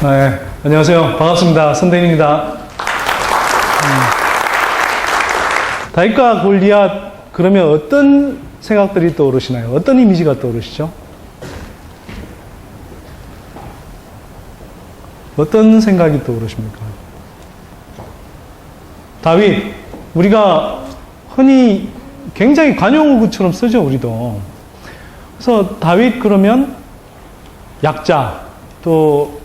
네, 안녕하세요. 반갑습니다. 선대인입니다. 다윗과 골리앗 그러면 어떤 생각들이 떠오르시나요? 어떤 이미지가 떠오르시죠? 어떤 생각이 떠오르십니까? 다윗, 우리가 흔히 굉장히 관용어구처럼 쓰죠, 우리도. 그래서 다윗 그러면 약자, 또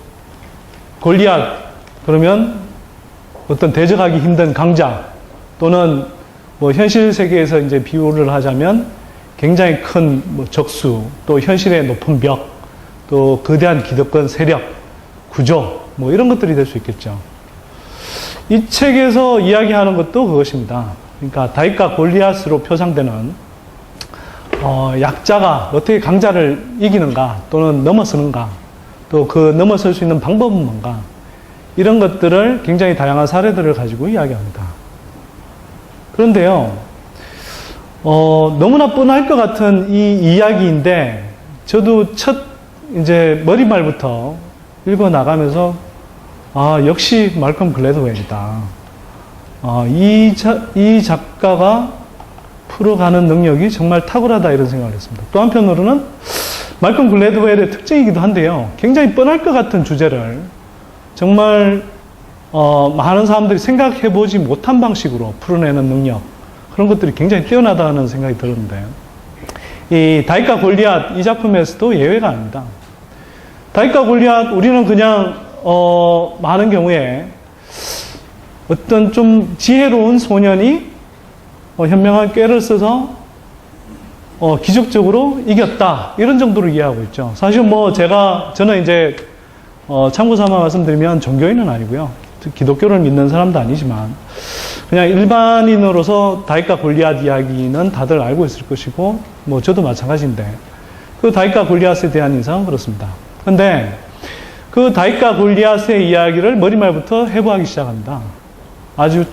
골리앗 그러면 어떤 대적하기 힘든 강자, 또는 뭐 현실 세계에서 이제 비유를 하자면 굉장히 큰 뭐 적수, 또 현실의 높은 벽, 또 거대한 기득권 세력, 구조, 뭐 이런 것들이 될 수 있겠죠. 이 책에서 이야기하는 것도 그것입니다. 그러니까 다윗과 골리앗으로 표상되는 약자가 어떻게 강자를 이기는가, 또는 넘어서는가, 또 그 넘어설 수 있는 방법은 뭔가, 이런 것들을 굉장히 다양한 사례들을 가지고 이야기합니다. 그런데요, 너무나 뻔할 것 같은 이 이야기인데, 저도 이제 머리말부터 읽어 나가면서, 역시 말콤 글래드웰이다. 이 작가가 풀어가는 능력이 정말 탁월하다, 이런 생각을 했습니다. 또 한편으로는 말콤 글래드웰의 특징이기도 한데요, 굉장히 뻔할 것 같은 주제를 정말 많은 사람들이 생각해보지 못한 방식으로 풀어내는 능력, 그런 것들이 굉장히 뛰어나다는 생각이 들었는데, 이 다윗과 골리앗 이 작품에서도 예외가 아닙니다. 다윗과 골리앗, 우리는 그냥 많은 경우에 어떤 좀 지혜로운 소년이 현명한 꾀를 써서 기적적으로 이겼다, 이런 정도로 이해하고 있죠. 사실 뭐 저는 이제 참고 삼아 말씀드리면 종교인은 아니고요, 기독교를 믿는 사람도 아니지만 그냥 일반인으로서 다윗과 골리앗 이야기는 다들 알고 있을 것이고, 뭐 저도 마찬가지인데, 그 다윗과 골리앗에 대한 인상은 그렇습니다. 근데 그 다윗과 골리앗의 이야기를 머리말부터 해부하기 시작합니다. 아주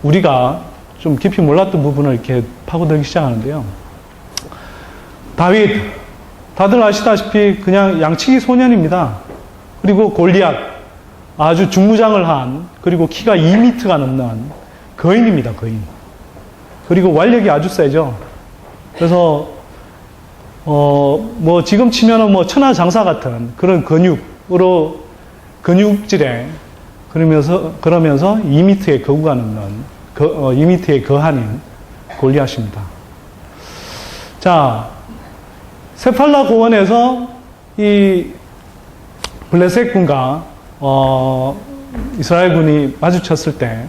우리가 좀 깊이 몰랐던 부분을 이렇게 파고들기 시작하는데요. 다윗, 다들 아시다시피 그냥 양치기 소년입니다. 그리고 골리앗, 아주 중무장을 한, 그리고 키가 2m가 넘는 거인입니다, 거인. 그리고 완력이 아주 세죠. 그래서 뭐 지금 치면은 뭐 천하장사 같은 그런 근육질에 그러면서 2m의 거구가 넘는 2m의 거한인 골리앗입니다. 자, 세팔라 고원에서 이 블레셋 군과 이스라엘 군이 마주쳤을 때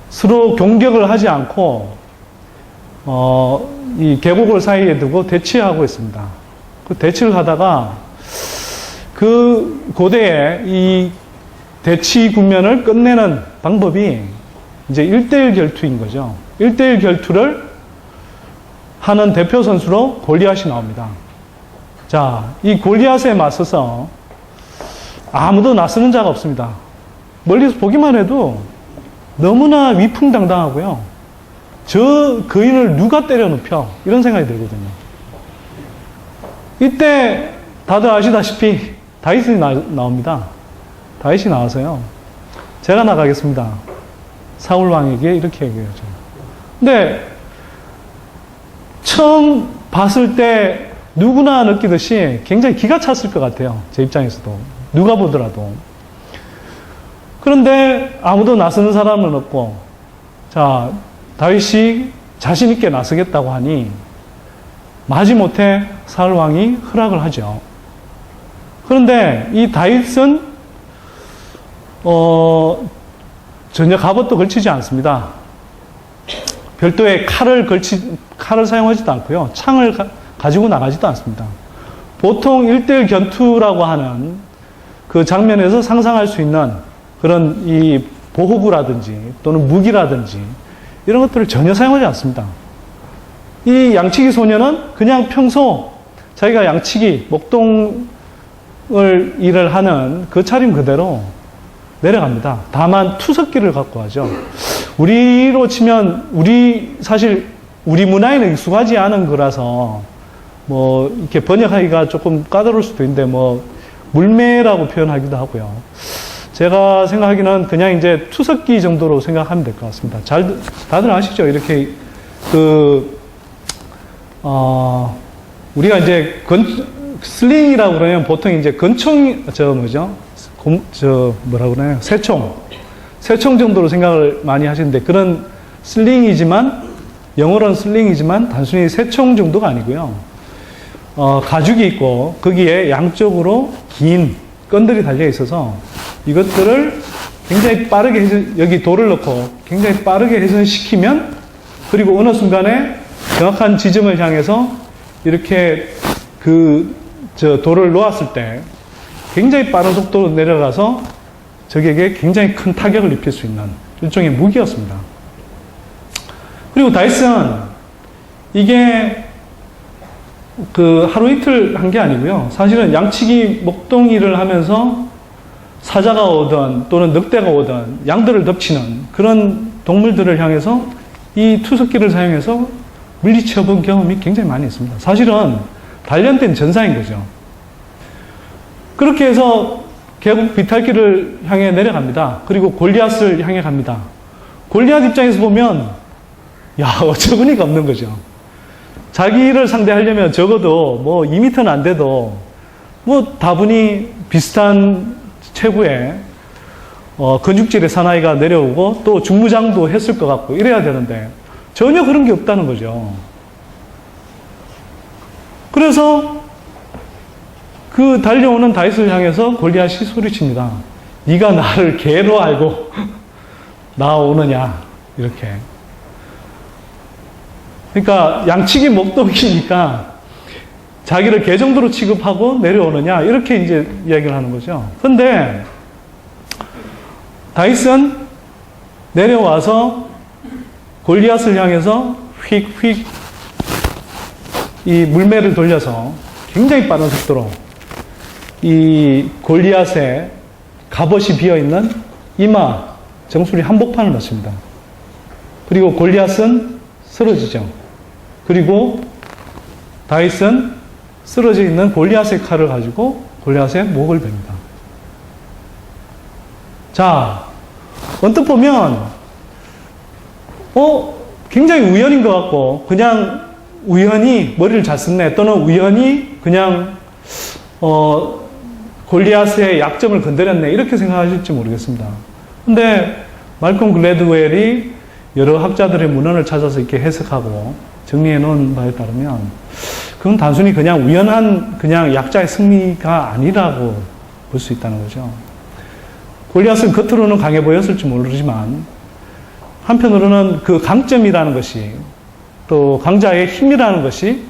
서로 공격을 하지 않고 이 계곡을 사이에 두고 대치하고 있습니다. 그 대치를 하다가 그 고대에 이 대치 국면을 끝내는 방법이 이제 1대1 결투인 거죠. 1대1 결투를 하는 대표 선수로 골리앗이 나옵니다. 자, 이 골리앗에 맞서서 아무도 나서는 자가 없습니다. 멀리서 보기만 해도 너무나 위풍당당하고요, 저 거인을 누가 때려 눕혀, 이런 생각이 들거든요. 이때 다들 아시다시피 다윗이 나옵니다. 다윗이 나와서요, 제가 나가겠습니다. 사울 왕에게 이렇게 얘기하죠. 근데 처음 봤을 때 누구나 느끼듯이 굉장히 기가 찼을 것 같아요, 제 입장에서도. 누가 보더라도. 그런데 아무도 나서는 사람은 없고, 자, 다윗이 자신 있게 나서겠다고 하니 마지못해 사울 왕이 허락을 하죠. 그런데 이 다윗은 전혀 갑옷도 걸치지 않습니다. 별도의 칼을 사용하지도 않고요, 창을 가지고 나가지도 않습니다. 보통 1대1 견투라고 하는 그 장면에서 상상할 수 있는 그런 이 보호구라든지 또는 무기라든지 이런 것들을 전혀 사용하지 않습니다. 이 양치기 소녀는 그냥 평소 자기가 양치기, 목동을 일을 하는 그 차림 그대로 내려갑니다. 다만 투석기를 갖고 하죠. 우리로 치면 사실 우리 문화에는 익숙하지 않은 거라서 뭐 이렇게 번역하기가 조금 까다로울 수도 있는데 뭐 물매라고 표현하기도 하고요. 제가 생각하기는 그냥 이제 투석기 정도로 생각하면 될 것 같습니다. 다들 아시죠? 이렇게 우리가 이제 슬링이라고 그러면 보통 이제 권총, 뭐라고 그러나요? 새총 정도로 생각을 많이 하시는데 그런 슬링이지만, 영어로는 슬링이지만 단순히 새총 정도가 아니고요. 가죽이 있고 거기에 양쪽으로 긴 끈들이 달려 있어서 이것들을 굉장히 빠르게 여기 돌을 넣고 굉장히 빠르게 회전시키면 그리고 어느 순간에 정확한 지점을 향해서 이렇게 돌을 놓았을 때 굉장히 빠른 속도로 내려가서 적에게 굉장히 큰 타격을 입힐 수 있는 일종의 무기였습니다. 그리고 다이슨, 이게 하루 이틀 한 게 아니고요. 사실은 양치기 목동이를 하면서 사자가 오든 또는 늑대가 오든 양들을 덮치는 그런 동물들을 향해서 이 투석기를 사용해서 물리쳐 본 경험이 굉장히 많이 있습니다. 사실은 단련된 전사인 거죠. 그렇게 해서 결국 비탈길을 향해 내려갑니다. 그리고 골리앗을 향해 갑니다. 골리앗 입장에서 보면 어처구니가 없는 거죠. 자기를 상대하려면 적어도 뭐 2m는 안 돼도 뭐 다분히 비슷한 체구의 건축질의 사나이가 내려오고 또 중무장도 했을 것 같고 이래야 되는데 전혀 그런 게 없다는 거죠. 그래서 그 달려오는 다윗을 향해서 골리앗이 소리칩니다. 네가 나를 개로 알고 나오느냐, 이렇게. 그러니까 양치기 목동이니까 자기를 개 정도로 취급하고 내려오느냐, 이렇게 이제 이야기를 하는 거죠. 그런데 다윗은 내려와서 골리앗을 향해서 휙휙 이 물매를 돌려서 굉장히 빠른 속도로 이 골리앗의 갑옷이 비어있는 이마 정수리 한복판을 맞춥니다. 그리고 골리앗은 쓰러지죠. 그리고 다윗은 쓰러져 있는 골리앗의 칼을 가지고 골리앗의 목을 베니다. 자, 언뜻 보면 굉장히 우연인 것 같고 그냥 우연히 머리를 잘 썼네 또는 우연히 그냥 골리앗의 약점을 건드렸네 이렇게 생각하실지 모르겠습니다. 근데 말콤 글래드웰이 여러 학자들의 문헌을 찾아서 이렇게 해석하고 정리해 놓은 바에 따르면 그건 단순히 그냥 우연한 그냥 약자의 승리가 아니라고 볼 수 있다는 거죠. 골리앗은 겉으로는 강해 보였을지 모르지만 한편으로는 그 강점이라는 것이 또 강자의 힘이라는 것이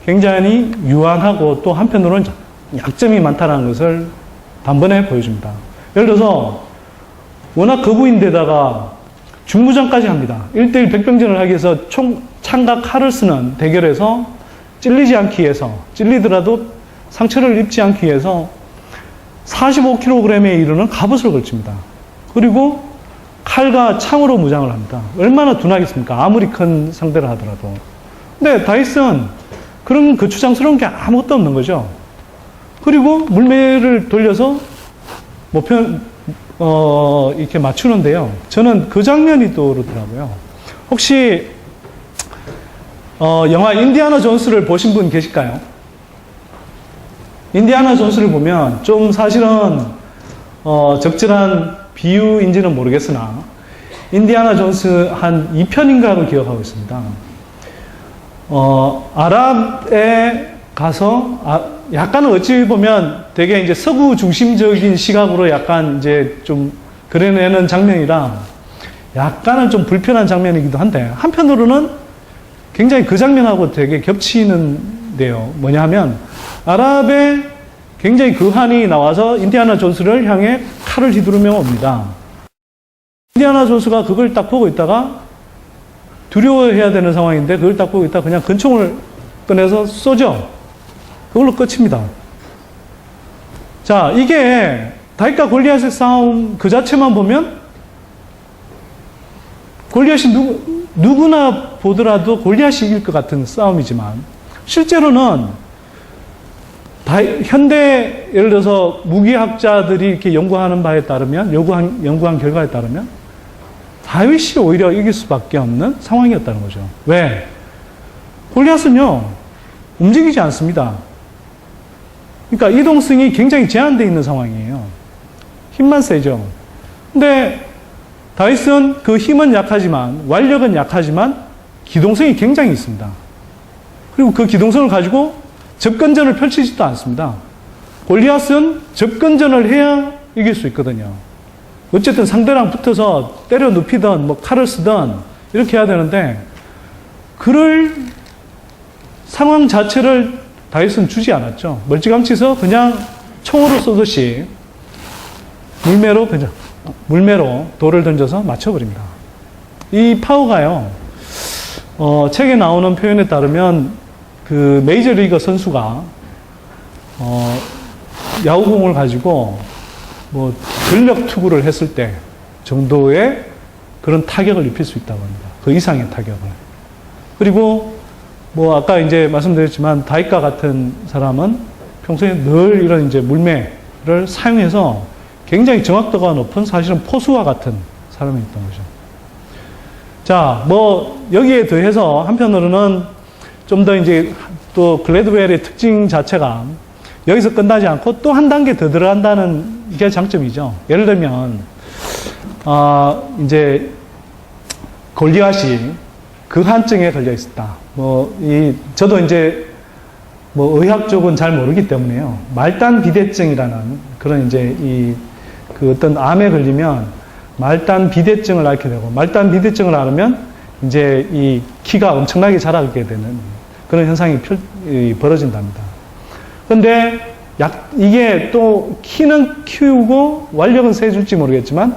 굉장히 유한하고 또 한편으로는 약점이 많다는 것을 단번에 보여줍니다. 예를 들어서 워낙 거부인데다가 중무장까지 합니다. 1대1 백병전을 하기 위해서 창과 칼을 쓰는 대결에서 찔리지 않기 위해서, 찔리더라도 상처를 입지 않기 위해서 45kg에 이르는 갑옷을 걸칩니다. 그리고 칼과 창으로 무장을 합니다. 얼마나 둔하겠습니까? 아무리 큰 상대를 하더라도. 근데 다윗은 그런 거추장스러운 게 아무것도 없는 거죠. 그리고 물매를 돌려서 이렇게 맞추는데요. 저는 그 장면이 떠오르더라고요. 혹시 영화 인디아나 존스를 보신 분 계실까요? 인디아나 존스를 보면 좀 사실은 적절한 비유인지는 모르겠으나 인디아나 존스 한 2편인가로 기억하고 있습니다. 아랍에 가서 약간은 어찌 보면 되게 이제 서구 중심적인 시각으로 약간 이제 좀 그려내는 장면이라 약간은 좀 불편한 장면이기도 한데 한편으로는 굉장히 그 장면하고 되게 겹치는데요. 뭐냐 하면 아랍에 굉장히 거한이 나와서 인디아나 존스를 향해 칼을 휘두르며 옵니다. 인디아나 존스가 그걸 딱 보고 있다가 두려워해야 되는 상황인데 그걸 딱 보고 있다가 그냥 권총을 꺼내서 쏘죠. 그걸로 끝입니다. 자, 이게 다윗과 골리앗의 싸움 그 자체만 보면 골리앗이 누구나 보더라도 골리앗이 이길 것 같은 싸움이지만 실제로는 현대 예를 들어서 무기학자들이 이렇게 연구하는 바에 따르면 연구한 결과에 따르면 다윗이 오히려 이길 수밖에 없는 상황이었다는 거죠. 왜? 골리앗은요 움직이지 않습니다. 그러니까 이동성이 굉장히 제한되어 있는 상황이에요. 힘만 세죠. 근데 다윗은 그 힘은 약하지만 완력은 약하지만 기동성이 굉장히 있습니다. 그리고 그 기동성을 가지고 접근전을 펼치지도 않습니다. 골리앗은 접근전을 해야 이길 수 있거든요. 어쨌든 상대랑 붙어서 때려 눕히든 뭐 칼을 쓰든 이렇게 해야 되는데 그럴 상황 자체를 다윗은 주지 않았죠. 멀찌감치서 그냥 총으로 쏘듯이 물매로 돌을 던져서 맞춰버립니다. 이 파워가요, 책에 나오는 표현에 따르면 그 메이저리거 선수가 야구공을 가지고 뭐 전력 투구를 했을 때 정도의 그런 타격을 입힐 수 있다고 합니다. 그 이상의 타격을. 그리고 뭐 아까 이제 말씀드렸지만 다윗과 같은 사람은 평소에 늘 이런 이제 물매를 사용해서 굉장히 정확도가 높은 사실은 포수와 같은 사람이었던 거죠. 자, 뭐 여기에 더해서 한편으로는 좀 더 이제 또 글래드웰의 특징 자체가 여기서 끝나지 않고 또 한 단계 더 들어간다는 게 장점이죠. 예를 들면 이제 골리앗이 극한증에 걸려 있었다. 저도 이제 의학 쪽은 잘 모르기 때문에요. 말단 비대증이라는 그런 이제 그 어떤 암에 걸리면 말단 비대증을 앓게 되고, 말단 비대증을 앓으면 이제 이 키가 엄청나게 자라게 되는 그런 현상이 벌어진답니다. 그런데 이게 또 키는 키우고 완력은 세줄지 모르겠지만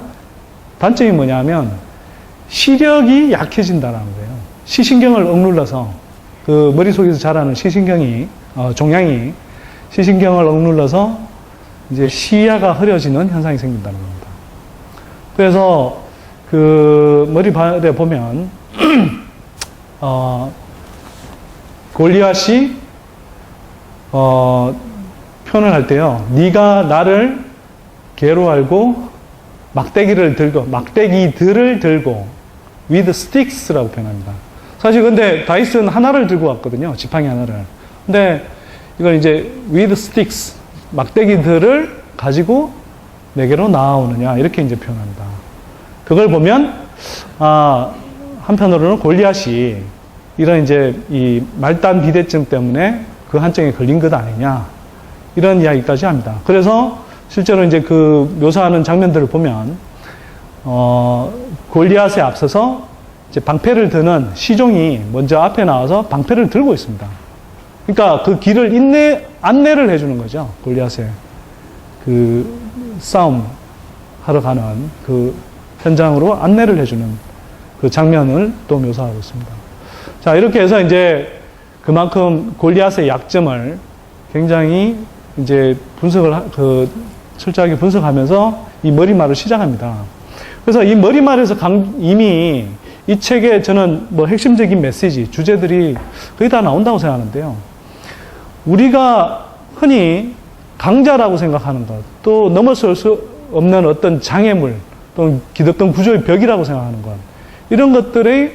단점이 뭐냐면 시력이 약해진다는 거예요. 시신경을 억눌러서 그 머릿속에서 자라는 시신경이 종양이 시신경을 억눌러서 이제 시야가 흐려지는 현상이 생긴다는 겁니다. 그래서 그 머리발에 보면 골리앗이 표현을 할 때요, 네가 나를 개로 알고 막대기들을 들고 with sticks라고 표현합니다. 사실 근데 다윗은 하나를 들고 왔거든요. 지팡이 하나를. 근데 이걸 이제 with sticks, 막대기들을 가지고 내게로 나아오느냐 이렇게 이제 표현합니다. 그걸 보면 한편으로는 골리앗이 이런 이제 이 말단 비대증 때문에 그 한증에 걸린 것 아니냐 이런 이야기까지 합니다. 그래서 실제로 이제 그 묘사하는 장면들을 보면 골리앗에 앞서서 이제 방패를 드는 시종이 먼저 앞에 나와서 방패를 들고 있습니다. 그러니까 그 길을 안내를 해주는 거죠. 골리앗의 그 싸움 하러 가는 그 현장으로 안내를 해주는 그 장면을 또 묘사하고 있습니다. 자, 이렇게 해서 이제 그만큼 골리앗의 약점을 굉장히 이제 철저하게 분석하면서 이 머리말을 시작합니다. 그래서 이 머리말에서 이미 이 책에 저는 뭐 핵심적인 메시지, 주제들이 거의 다 나온다고 생각하는데요. 우리가 흔히 강자라고 생각하는 것, 또 넘어설 수 없는 어떤 장애물, 또 기득권 구조의 벽이라고 생각하는 것, 이런 것들이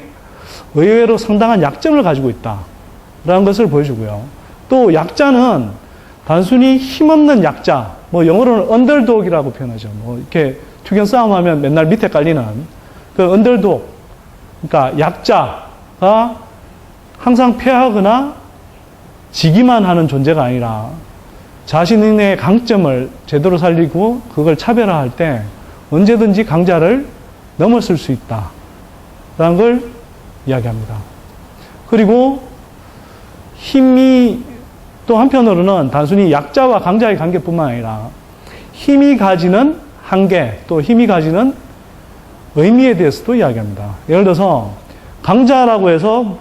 의외로 상당한 약점을 가지고 있다라는 것을 보여주고요. 또 약자는 단순히 힘없는 약자, 뭐 영어로는 언더독이라고 표현하죠. 뭐 이렇게 투견 싸움하면 맨날 밑에 깔리는 그 언더독, 그러니까 약자가 항상 패하거나 지기만 하는 존재가 아니라 자신의 강점을 제대로 살리고 그걸 차별화할 때 언제든지 강자를 넘어설 수 있다라는 걸 이야기합니다. 그리고 힘이 또 한편으로는 단순히 약자와 강자의 관계뿐만 아니라 힘이 가지는 한계, 또 힘이 가지는 의미에 대해서도 이야기합니다. 예를 들어서 강자라고 해서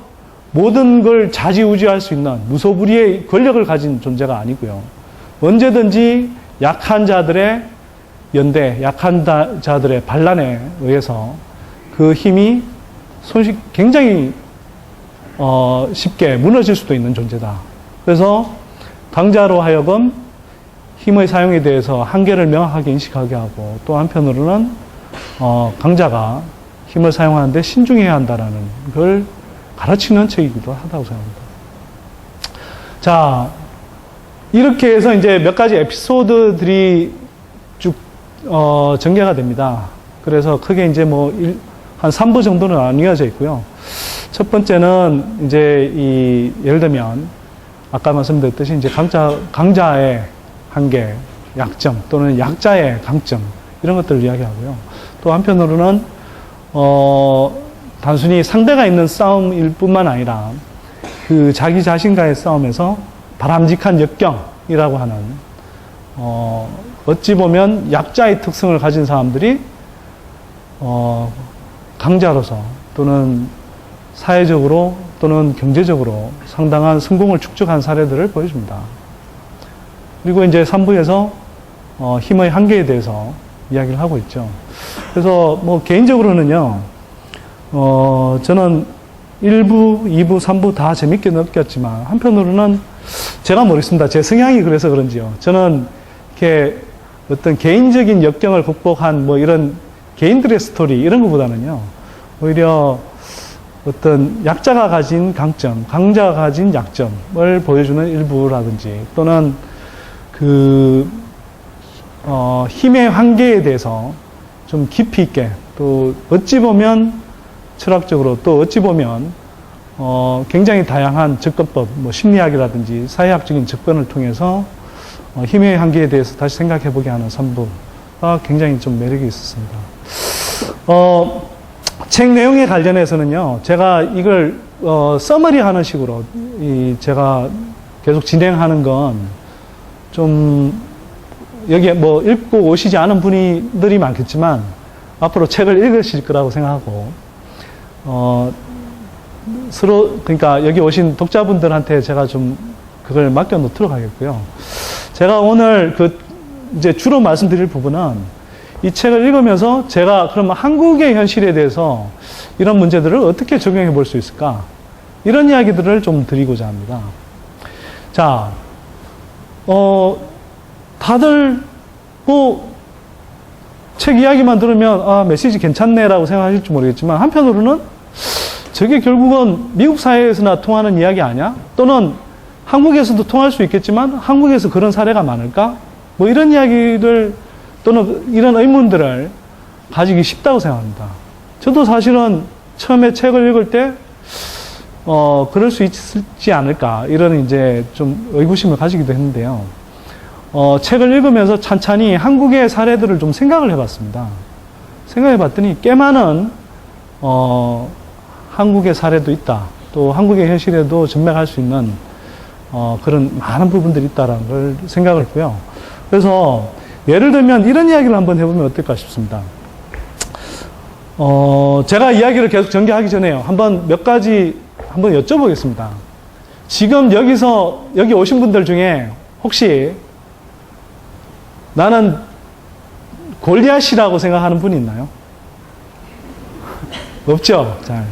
모든 걸 좌지우지할 수 있는 무소불위의 권력을 가진 존재가 아니고요. 언제든지 약한 자들의 연대, 약한 자들의 반란에 의해서 그 힘이 굉장히 쉽게 무너질 수도 있는 존재다. 그래서 강자로 하여금 힘의 사용에 대해서 한계를 명확하게 인식하게 하고, 또 한편으로는 강자가 힘을 사용하는데 신중해야 한다라는 걸 가르치는 책이기도 하다고 생각합니다. 자, 이렇게 해서 이제 몇 가지 에피소드들이 쭉 전개가 됩니다. 그래서 크게 이제 뭐 한 3부 정도는 나뉘어져 있고요. 첫 번째는 이제 예를 들면 아까 말씀드렸듯이 이제 강자의 한계, 약점 또는 약자의 강점 이런 것들을 이야기하고요. 또 한편으로는 단순히 상대가 있는 싸움일 뿐만 아니라 그 자기 자신과의 싸움에서 바람직한 역경이라고 하는 어찌 보면 약자의 특성을 가진 사람들이 강자로서 또는 사회적으로 또는 경제적으로 상당한 성공을 축적한 사례들을 보여줍니다. 그리고 이제 3부에서 힘의 한계에 대해서 이야기를 하고 있죠. 그래서 뭐 개인적으로는요, 저는 1부, 2부, 3부 다 재밌게 느꼈지만 한편으로는 제가 모르겠습니다. 제 성향이 그래서 그런지요. 저는 이렇게 어떤 개인적인 역경을 극복한 뭐 이런 개인들의 스토리 이런 것보다는요, 오히려 어떤 약자가 가진 강점, 강자가 가진 약점을 보여주는 일부라든지 또는 힘의 한계에 대해서 좀 깊이 있게 또 어찌 보면 철학적으로 또 어찌 보면 굉장히 다양한 접근법, 뭐 심리학이라든지 사회학적인 접근을 통해서 힘의 한계에 대해서 다시 생각해보게 하는 3부가 굉장히 좀 매력이 있었습니다. 책 내용에 관련해서는요, 제가 이걸 서머리 하는 식으로 제가 계속 진행하는 건 좀 여기에 뭐 읽고 오시지 않은 분들이 많겠지만 앞으로 책을 읽으실 거라고 생각하고 서로 그러니까 여기 오신 독자분들한테 제가 좀 그걸 맡겨 놓도록 하겠고요. 제가 오늘 이제 주로 말씀드릴 부분은 이 책을 읽으면서 제가 그러면 한국의 현실에 대해서 이런 문제들을 어떻게 적용해 볼 수 있을까? 이런 이야기들을 좀 드리고자 합니다. 자, 다들 뭐 책 이야기만 들으면 메시지 괜찮네라고 생각하실지 모르겠지만 한편으로는 저게 결국은 미국 사회에서나 통하는 이야기 아니야? 또는 한국에서도 통할 수 있겠지만 한국에서 그런 사례가 많을까? 뭐 이런 이야기를 또는 이런 의문들을 가지기 쉽다고 생각합니다. 저도 사실은 처음에 책을 읽을 때 그럴 수 있지 않을까 이런 이제 좀 의구심을 가지기도 했는데요. 책을 읽으면서 찬찬히 한국의 사례들을 좀 생각을 해봤습니다. 생각해봤더니 꽤 많은 한국의 사례도 있다. 또 한국의 현실에도 전맥할 수 있는 그런 많은 부분들이 있다라는 걸 생각을 했고요. 그래서 예를 들면 이런 이야기를 한번 해보면 어떨까 싶습니다. 제가 이야기를 계속 전개하기 전에요. 몇 가지 한번 여쭤보겠습니다. 지금 여기 오신 분들 중에 혹시 나는 골리앗이라고 생각하는 분이 있나요? 없죠? 잘.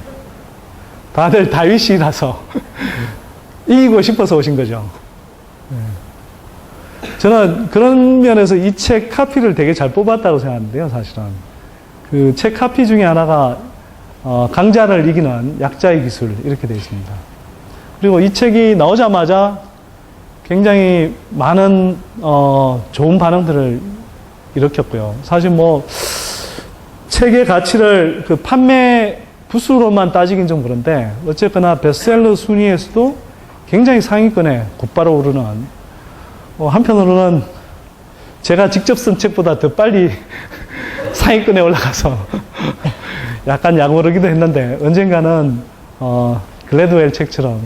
다들 다윗이라서 이기고 싶어서 오신 거죠. 저는 그런 면에서 이 책 카피를 되게 잘 뽑았다고 생각하는데요, 사실은. 그 책 카피 중에 하나가 강자를 이기는 약자의 기술 이렇게 되어 있습니다. 그리고 이 책이 나오자마자 굉장히 많은 좋은 반응들을 일으켰고요. 사실 뭐 책의 가치를 그 판매 부수로만 따지긴 좀 그런데 어쨌거나 베스트셀러 순위에서도 굉장히 상위권에 곧바로 오르는 한편으로는 제가 직접 쓴 책보다 더 빨리 상위권에 올라가서 약간 약오르기도 했는데 언젠가는 글래드웰 책처럼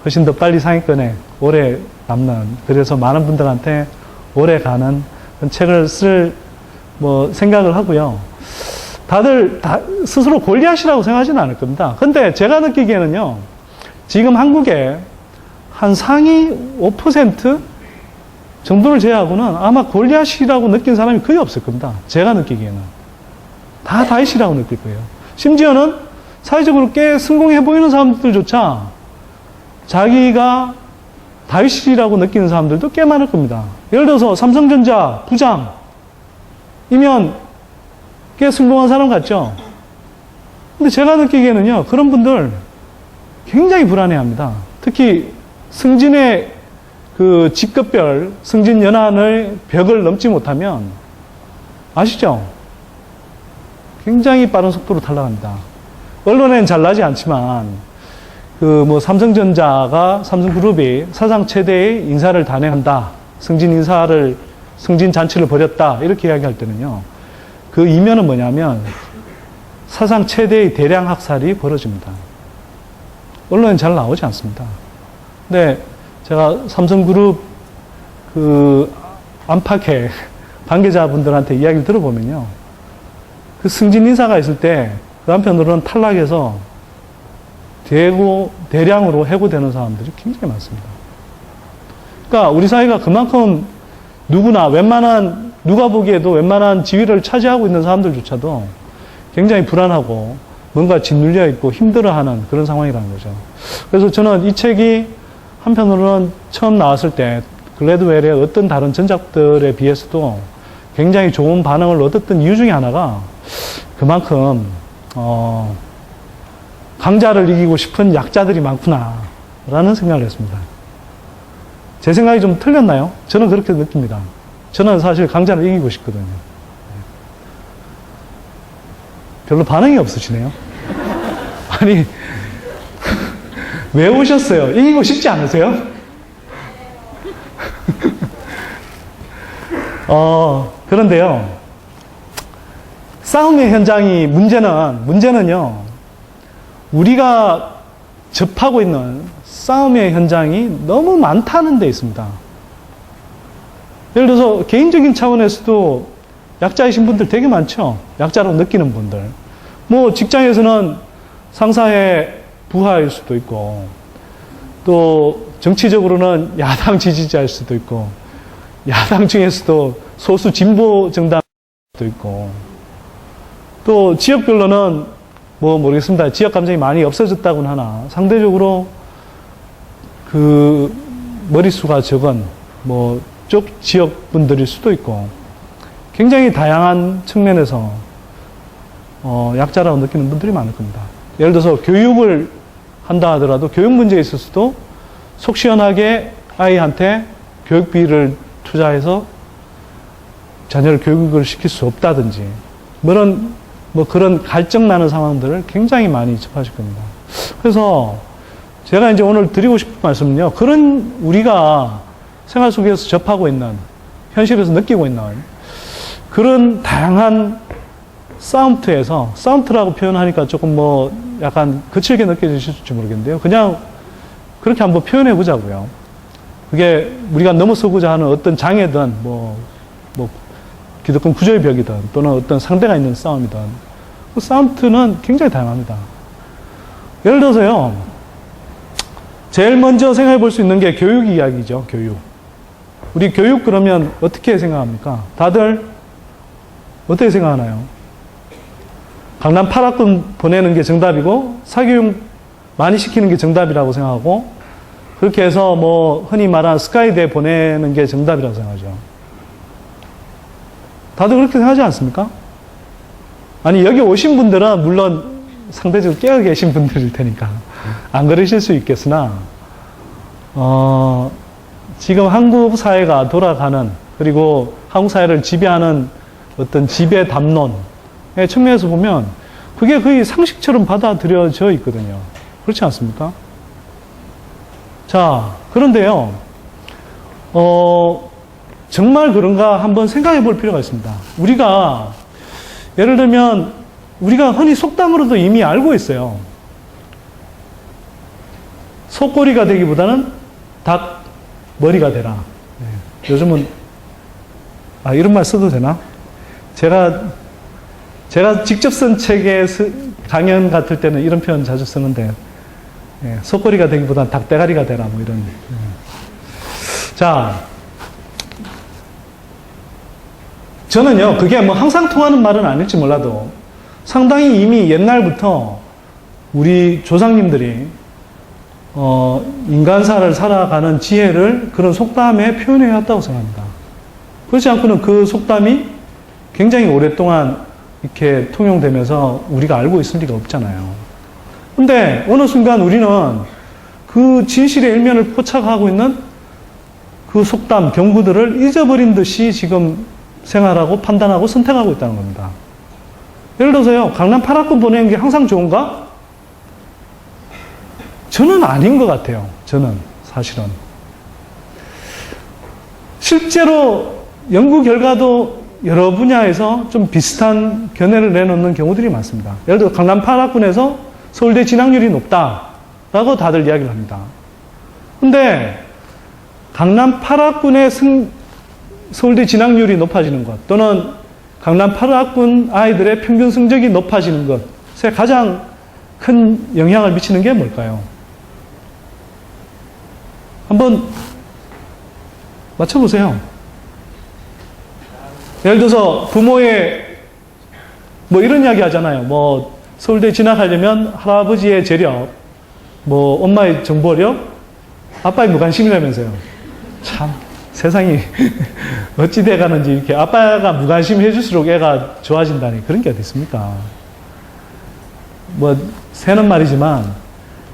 훨씬 더 빨리 상위권에 오래 남는, 그래서 많은 분들한테 오래 가는 그런 책을 쓸 생각을 하고요. 다들 스스로 골리앗이라고 생각하지는 않을 겁니다. 근데 제가 느끼기에는요, 지금 한국에 한 상위 5% 정도를 제외하고는 아마 골리앗이라고 느낀 사람이 거의 없을 겁니다. 제가 느끼기에는. 다 다윗이라고 느낄 거예요. 심지어는 사회적으로 꽤 성공해 보이는 사람들조차 자기가 다윗이라고 느끼는 사람들도 꽤 많을 겁니다. 예를 들어서 삼성전자 부장이면 꽤 성공한 사람 같죠? 근데 제가 느끼기에는요, 그런 분들 굉장히 불안해합니다. 특히 승진의 그 직급별, 승진 연한의 벽을 넘지 못하면, 아시죠? 굉장히 빠른 속도로 탈락합니다. 언론엔 잘 나지 않지만, 삼성전자가, 삼성그룹이 사상 최대의 인사를 단행한다. 승진 잔치를 벌였다. 이렇게 이야기할 때는요. 그 이면은 뭐냐면, 사상 최대의 대량 학살이 벌어집니다. 언론엔 잘 나오지 않습니다. 근데 제가 삼성그룹 안팎의 관계자분들한테 이야기를 들어보면요. 그 승진 인사가 있을 때 그 한편으로는 탈락해서 대량으로 해고되는 사람들이 굉장히 많습니다. 그러니까 우리 사회가 그만큼 누가 보기에도 웬만한 지위를 차지하고 있는 사람들조차도 굉장히 불안하고 뭔가 짓눌려 있고 힘들어하는 그런 상황이라는 거죠. 그래서 저는 이 책이 한편으로는 처음 나왔을 때 글래드웰의 어떤 다른 전작들에 비해서도 굉장히 좋은 반응을 얻었던 이유 중에 하나가 그만큼 강자를 이기고 싶은 약자들이 많구나라는 생각을 했습니다. 제 생각이 좀 틀렸나요? 저는 그렇게 느낍니다. 저는 사실 강자를 이기고 싶거든요. 별로 반응이 없으시네요. 아니, 왜 오셨어요? 이기고 싶지 않으세요? 그런데요. 싸움의 현장이 문제는요. 우리가 접하고 있는 싸움의 현장이 너무 많다는 데 있습니다. 예를 들어서 개인적인 차원에서도 약자이신 분들 되게 많죠. 약자라고 느끼는 분들. 직장에서는 상사의 부하일 수도 있고, 또 정치적으로는 야당 지지자일 수도 있고, 야당 중에서도 소수 진보 정당일 수도 있고, 또 지역별로는 모르겠습니다. 지역 감정이 많이 없어졌다고는 하나, 상대적으로 머릿수가 적은 쪽 지역 분들일 수도 있고, 굉장히 다양한 측면에서 약자라고 느끼는 분들이 많을 겁니다. 예를 들어서 교육을 한다 하더라도 교육 문제에 있어서도 속 시원하게 아이한테 교육비를 투자해서 자녀를 교육을 시킬 수 없다든지 그런 갈증 나는 상황들을 굉장히 많이 접하실 겁니다. 그래서 제가 이제 오늘 드리고 싶은 말씀은요. 그런 우리가 생활 속에서 접하고 있는, 현실에서 느끼고 있는 그런 다양한 싸움터라고 표현하니까 조금 약간 거칠게 느껴지실지 모르겠는데요. 그냥 그렇게 한번 표현해 보자고요. 그게 우리가 넘어서고자 하는 어떤 장애든, 기득권 구조의 벽이든, 또는 어떤 상대가 있는 싸움이든, 그 싸움터는 굉장히 다양합니다. 예를 들어서요, 제일 먼저 생각해 볼 수 있는 게 교육 이야기죠, 교육. 우리 교육 그러면 어떻게 생각합니까? 다들 어떻게 생각하나요? 강남 8학군 보내는 게 정답이고, 사교육 많이 시키는 게 정답이라고 생각하고, 그렇게 해서 흔히 말하는 스카이대 보내는 게 정답이라고 생각하죠. 다들 그렇게 생각하지 않습니까? 아니, 여기 오신 분들은 물론 상대적으로 깨어 계신 분들일 테니까 안 그러실 수 있겠으나, 지금 한국 사회가 돌아가는, 그리고 한국 사회를 지배하는 어떤 지배 담론의 측면에서 보면 그게 거의 상식처럼 받아들여져 있거든요. 그렇지 않습니까? 자, 그런데요, 정말 그런가 한번 생각해 볼 필요가 있습니다. 우리가, 예를 들면, 우리가 흔히 속담으로도 이미 알고 있어요. 소꼬리가 되기보다는 닭 머리가 되라. 네. 요즘은, 이런 말 써도 되나? 제가 직접 쓴 책의 강연 같을 때는 이런 표현 자주 쓰는데, 소꼬리가 되기보다는 닭대가리가 되라, 이런. 자, 저는요, 그게 항상 통하는 말은 아닐지 몰라도 상당히 이미 옛날부터 우리 조상님들이 인간사를 살아가는 지혜를 그런 속담에 표현해 왔다고 생각합니다. 그렇지 않고는 그 속담이 굉장히 오랫동안 이렇게 통용되면서 우리가 알고 있을 리가 없잖아요. 근데 어느 순간 우리는 그 진실의 일면을 포착하고 있는 그 속담, 경구들을 잊어버린 듯이 지금 생활하고 판단하고 선택하고 있다는 겁니다. 예를 들어서요, 강남 8학군 보내는 게 항상 좋은가? 저는 아닌 것 같아요. 저는 사실은. 실제로 연구 결과도 여러 분야에서 좀 비슷한 견해를 내놓는 경우들이 많습니다. 예를 들어 강남 8학군에서 서울대 진학률이 높다라고 다들 이야기를 합니다. 근데 강남 8학군의 서울대 진학률이 높아지는 것 또는 강남 8학군 아이들의 평균 성적이 높아지는 것에 가장 큰 영향을 미치는 게 뭘까요? 한번 맞춰보세요. 예를 들어서 부모의 뭐 이런 이야기 하잖아요. 뭐 서울대 진학하려면 할아버지의 재력, 뭐 엄마의 정보력, 아빠의 무관심이라면서요. 참 세상이 어찌 돼가는지 이렇게 아빠가 무관심 해줄수록 애가 좋아진다니 그런 게 어디 있습니까? 뭐 새는 말이지만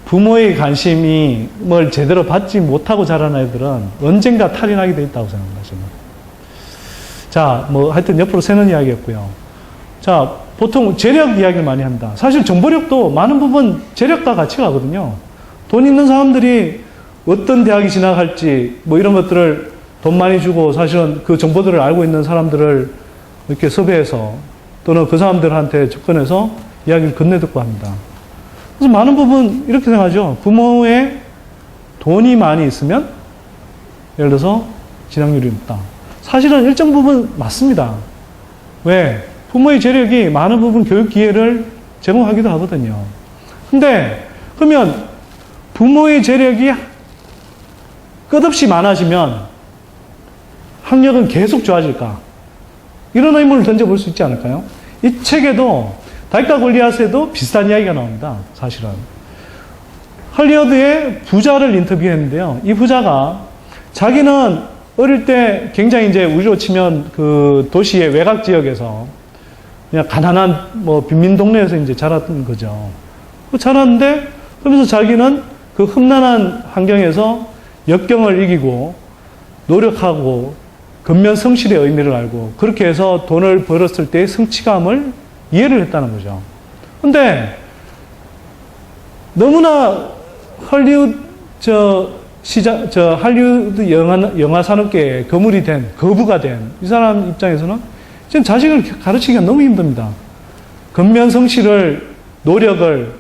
부모의 관심이 뭘 제대로 받지 못하고 자란 아이들은 언젠가 탈이 나게 돼 있다고 생각합니다. 저는. 자, 뭐 하여튼 옆으로 새는 이야기였고요. 자, 보통 재력 이야기를 많이 합니다. 사실 정보력도 많은 부분 재력과 같이 가거든요. 돈 있는 사람들이 어떤 대학에 진학할지 뭐 이런 것들을 돈 많이 주고 사실은 그 정보들을 알고 있는 사람들을 이렇게 섭외해서 또는 그 사람들한테 접근해서 이야기를 건네듣고 합니다. 그래서 많은 부분 이렇게 생각하죠. 부모의 돈이 많이 있으면 예를 들어서 진학률이 높다. 사실은 일정 부분 맞습니다. 왜? 부모의 재력이 많은 부분 교육 기회를 제공하기도 하거든요. 근데 그러면 부모의 재력이 끝없이 많아지면 학력은 계속 좋아질까? 이런 의문을 던져볼 수 있지 않을까요? 이 책에도 다윗과 골리앗에도 비슷한 이야기가 나옵니다. 사실은. 할리우드의 부자를 인터뷰했는데요. 이 부자가 자기는 어릴 때 굉장히 이제 우리로 치면 그 도시의 외곽 지역에서 그냥 가난한 뭐 빈민 동네에서 이제 자랐던 거죠. 자랐는데 그러면서 자기는 그 험난한 환경에서 역경을 이기고 노력하고 근면성실의 의미를 알고 그렇게 해서 돈을 벌었을 때의 성취감을 이해를 했다는 거죠. 근데 너무나 할리우드 할리우드 영화 산업계에 거물이 된 거부가 된 이 사람 입장에서는 지금 자식을 가르치기가 너무 힘듭니다. 근면성실을 노력을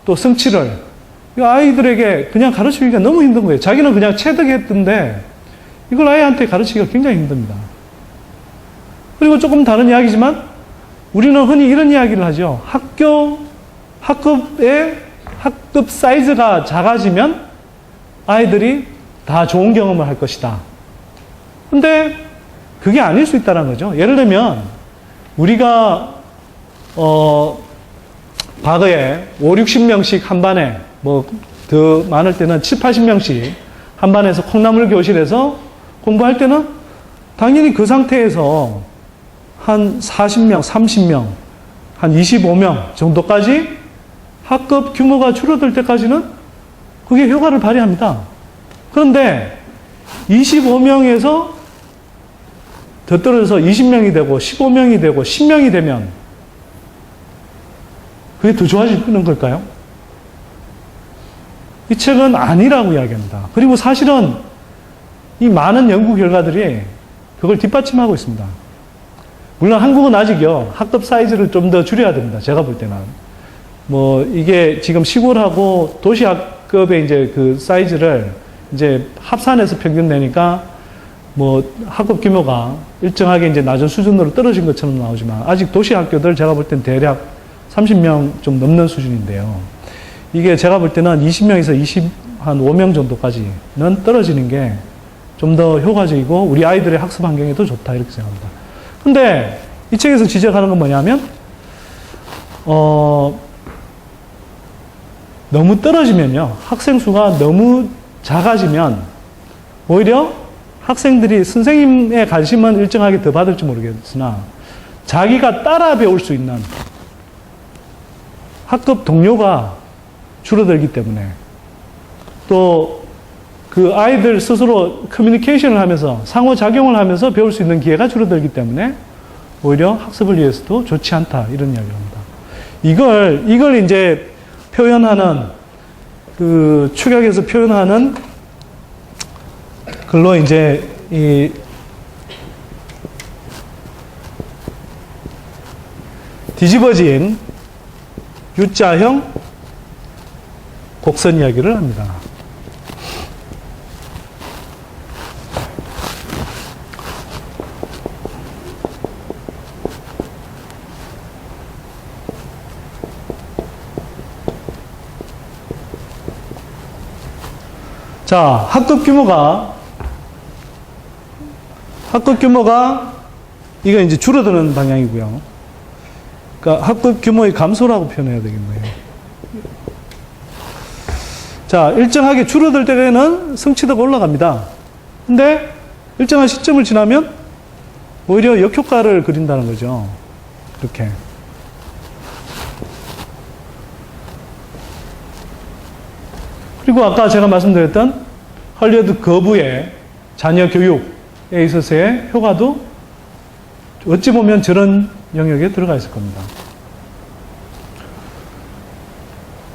또 성취를 이 아이들에게 그냥 가르치기가 너무 힘든 거예요. 자기는 그냥 체득했던데 이걸 아이한테 가르치기가 굉장히 힘듭니다. 그리고 조금 다른 이야기지만 우리는 흔히 이런 이야기를 하죠. 학급 사이즈가 작아지면 아이들이 다 좋은 경험을 할 것이다. 근데 그게 아닐 수 있다는 거죠. 예를 들면 우리가 과거에 5, 60명씩 한 반에 뭐 더 많을 때는 7, 80명씩 한 반에서 콩나물 교실에서 공부할 때는 당연히 그 상태에서 한 40명, 30명, 한 25명 정도까지 학급 규모가 줄어들 때까지는 그게 효과를 발휘합니다. 그런데 25명에서 더 떨어져서 20명이 되고 15명이 되고 10명이 되면 그게 더 좋아지는 걸까요? 이 책은 아니라고 이야기합니다. 그리고 사실은 이 많은 연구 결과들이 그걸 뒷받침하고 있습니다. 물론 한국은 아직요, 학급 사이즈를 좀 더 줄여야 됩니다. 제가 볼 때는. 뭐, 이게 지금 시골하고 도시 학급의 이제 그 사이즈를 이제 합산해서 평균 내니까 뭐 학급 규모가 일정하게 이제 낮은 수준으로 떨어진 것처럼 나오지만 아직 도시 학교들 제가 볼 땐 대략 30명 좀 넘는 수준인데요. 이게 제가 볼 때는 20명에서 한 5명 정도까지는 떨어지는 게 좀 더 효과적이고 우리 아이들의 학습 환경에 더 좋다 이렇게 생각합니다. 근데 이 책에서 지적하는 건 뭐냐면 너무 떨어지면요. 학생 수가 너무 작아지면 오히려 학생들이 선생님의 관심은 일정하게 더 받을지 모르겠으나 자기가 따라 배울 수 있는 학급 동료가 줄어들기 때문에 또 그 아이들 스스로 커뮤니케이션을 하면서 상호작용을 하면서 배울 수 있는 기회가 줄어들기 때문에 오히려 학습을 위해서도 좋지 않다. 이런 이야기를 합니다. 이걸 이제 표현하는 그 축약에서 표현하는 글로 이제 이 뒤집어진 U자형 곡선 이야기를 합니다. 자, 학급 규모가 이거 이제 줄어드는 방향이고요. 그러니까 학급 규모의 감소라고 표현해야 되겠네요. 자, 일정하게 줄어들 때에는 성취도가 올라갑니다. 근데 일정한 시점을 지나면 오히려 역효과를 그린다는 거죠. 이렇게. 그리고 아까 제가 말씀드렸던 할리우드 거부의 자녀 교육에 있어서의 효과도 어찌 보면 저런 영역에 들어가 있을 겁니다.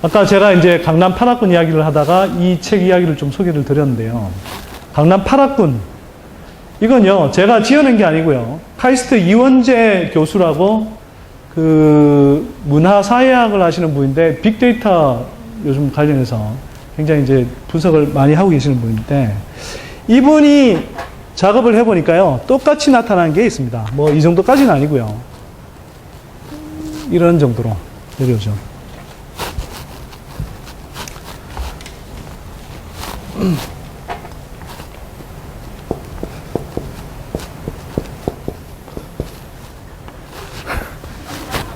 아까 제가 이제 강남 8학군 이야기를 하다가 이 책 이야기를 좀 소개를 드렸는데요. 강남 8학군. 이건요, 제가 지어낸 게 아니고요. 카이스트 이원재 교수라고 그 문화사회학을 하시는 분인데 빅데이터 요즘 관련해서 굉장히 이제 분석을 많이 하고 계시는 분인데 이분이 작업을 해보니까요. 똑같이 나타나는 게 있습니다. 뭐 이 정도까지는 아니고요. 이런 정도로 내려오죠.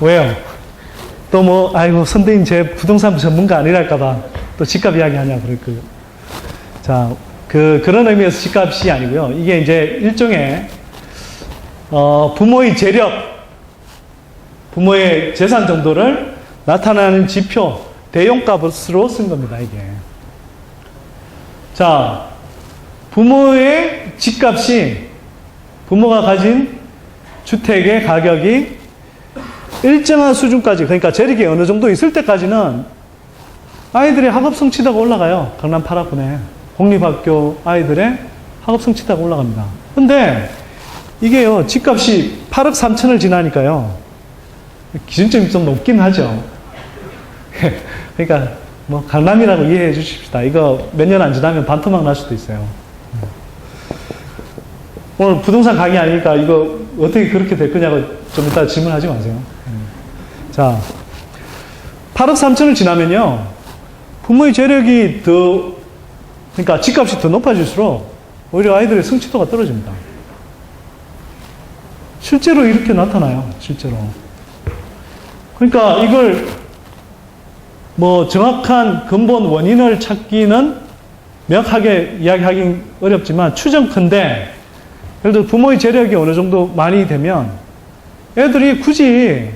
왜요? 또 뭐, 아이고, 선생님 제 부동산 전문가 아니랄까봐 또 집값 이야기 하냐, 그럴 거예요. 자, 그런 의미에서 집값이 아니고요. 이게 이제 일종의, 부모의 재력, 부모의 재산 정도를 나타나는 지표, 대용값으로 쓴 겁니다, 이게. 자, 부모의 집값이, 부모가 가진 주택의 가격이 일정한 수준까지, 그러니까 재력이 어느 정도 있을 때까지는 아이들의 학업 성취도가 올라가요. 강남 8학군에. 공립학교 아이들의 학업 성취도가 올라갑니다. 근데 이게요, 집값이 8억 3천을 지나니까요, 기준점이 좀 높긴 하죠. 그러니까 뭐 강남이라고 이해해 주십시다. 이거 몇 년 안 지나면 반토막 날 수도 있어요. 오늘 부동산 강의 아니니까 이거 어떻게 그렇게 될 거냐고 좀 이따 질문하지 마세요. 자, 8억 3천을 지나면요, 부모의 재력이 그러니까 집값이 더 높아질수록 오히려 아이들의 성취도가 떨어집니다. 실제로 이렇게 나타나요, 실제로. 그러니까 이걸 뭐 정확한 근본 원인을 찾기는 명확하게 이야기하기 어렵지만 추정컨대 예를 들어 부모의 재력이 어느 정도 많이 되면 애들이 굳이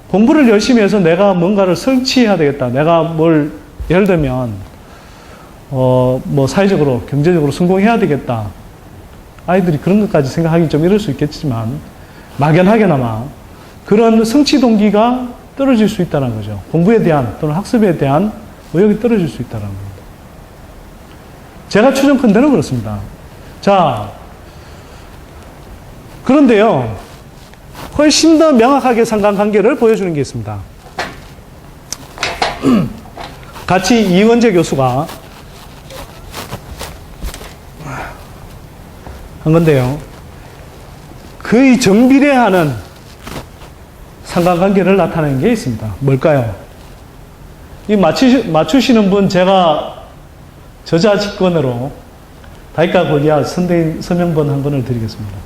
공부를 열심히 해서 내가 뭔가를 성취해야 되겠다. 내가 뭘 예를 들면 뭐 사회적으로 경제적으로 성공해야 되겠다. 아이들이 그런 것까지 생각하기 좀 이럴 수 있겠지만 막연하게나마 그런 성취 동기가 떨어질 수 있다는 거죠. 공부에 대한 또는 학습에 대한 의욕이 떨어질 수 있다는 겁니다. 제가 추정컨대는 그렇습니다. 자, 그런데요, 훨씬 더 명확하게 상관관계를 보여주는 게 있습니다. 같이 이원재 교수가 한 건데요, 거의 정비례하는 상관관계를 나타내는 게 있습니다. 뭘까요? 이 맞추시는 분 제가 저자직권으로 다이카 골리앗 선대인 서명본 한 권을 드리겠습니다.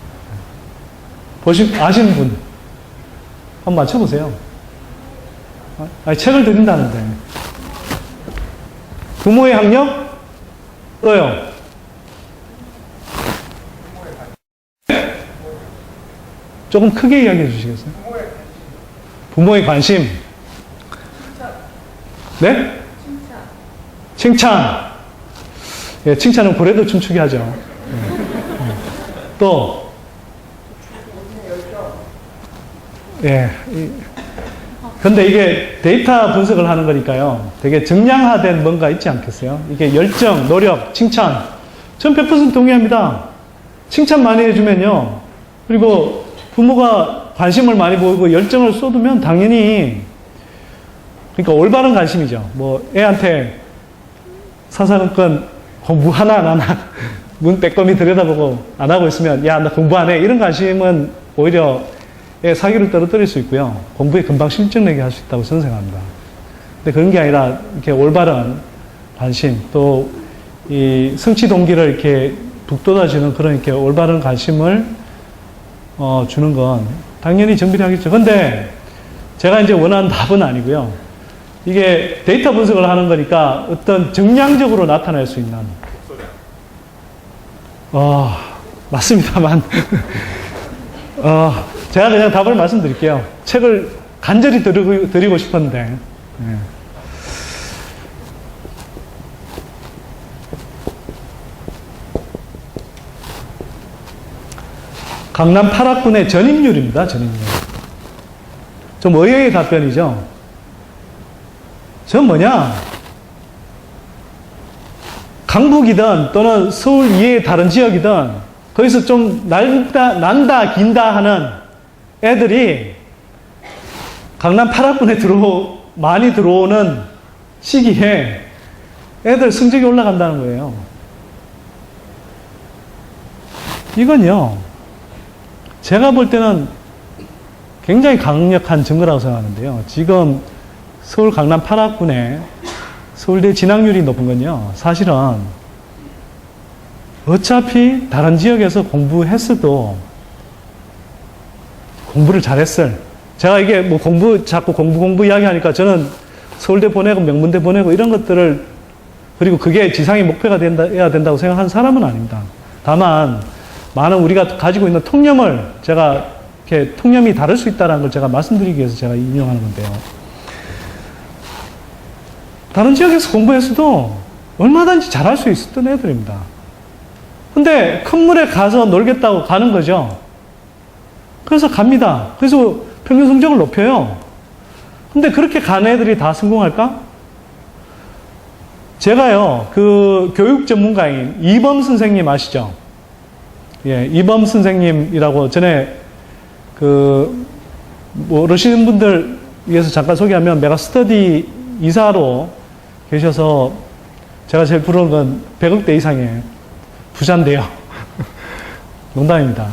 아시는 분 한번 맞춰보세요. 아니, 책을 드린다는데 부모의 학력? 또요? 조금 크게 이야기해 주시겠어요? 부모의 관심. 네? 칭찬. 예, 칭찬은 고래도 춤추게 하죠. 또, 예. 근데 이게 데이터 분석을 하는 거니까요. 되게 정량화된 뭔가 있지 않겠어요? 이게 열정, 노력, 칭찬. 전 100% 동의합니다. 칭찬 많이 해주면요. 그리고 부모가 관심을 많이 보이고 열정을 쏟으면 당연히, 그러니까 올바른 관심이죠. 뭐, 애한테 사사건건 공부 하나 안 하나, 문 빼꼼히 들여다보고 안 하고 있으면, 야, 나 공부 안 해. 이런 관심은 오히려 애 사기를 떨어뜨릴 수 있고요. 공부에 금방 실증내게 할 수 있다고 저는 생각합니다. 근데 그런 게 아니라, 이렇게 올바른 관심, 또, 이 성취 동기를 이렇게 북돋아주는 그런 이렇게 올바른 관심을 주는 건 당연히 정비를 하겠죠. 근데 제가 이제 원하는 답은 아니고요. 이게 데이터 분석을 하는 거니까 어떤 정량적으로 나타날 수 있는, 맞습니다만, 제가 그냥 답을 말씀드릴게요. 책을 간절히 드리고 싶었는데, 네. 강남 8학군의 전입률입니다. 전입률. 좀 의외의 답변이죠. 전 뭐냐? 강북이든 또는 서울 이외의 다른 지역이든 거기서 좀 난다 긴다 하는 애들이 강남 8학군에 많이 들어오는 시기에 애들 성적이 올라간다는 거예요. 이건요, 제가 볼 때는 굉장히 강력한 증거라고 생각하는데요. 지금 서울 강남 8학군에 서울대 진학률이 높은 건요, 사실은 어차피 다른 지역에서 공부했어도 공부를 잘했을, 제가 이게 뭐 자꾸 공부 이야기하니까 저는 서울대 보내고 명문대 보내고 이런 것들을, 그리고 그게 지상의 목표가 해야 된다고 생각하는 사람은 아닙니다. 다만 많은 우리가 가지고 있는 통념을 제가 이렇게 통념이 다를 수 있다는 걸 제가 말씀드리기 위해서 제가 인용하는 건데요. 다른 지역에서 공부했어도 얼마든지 잘할 수 있었던 애들입니다. 근데 큰 물에 가서 놀겠다고 가는 거죠. 그래서 갑니다. 그래서 평균 성적을 높여요. 근데 그렇게 간 애들이 다 성공할까? 제가요, 그 교육 전문가인 이범 선생님 아시죠? 예, 이범 선생님이라고 전에 모르시는 분들 위해서 잠깐 소개하면 메가스터디 이사로 계셔서 제가 제일 부러운 건 100억대 이상의 부자인데요. 농담입니다.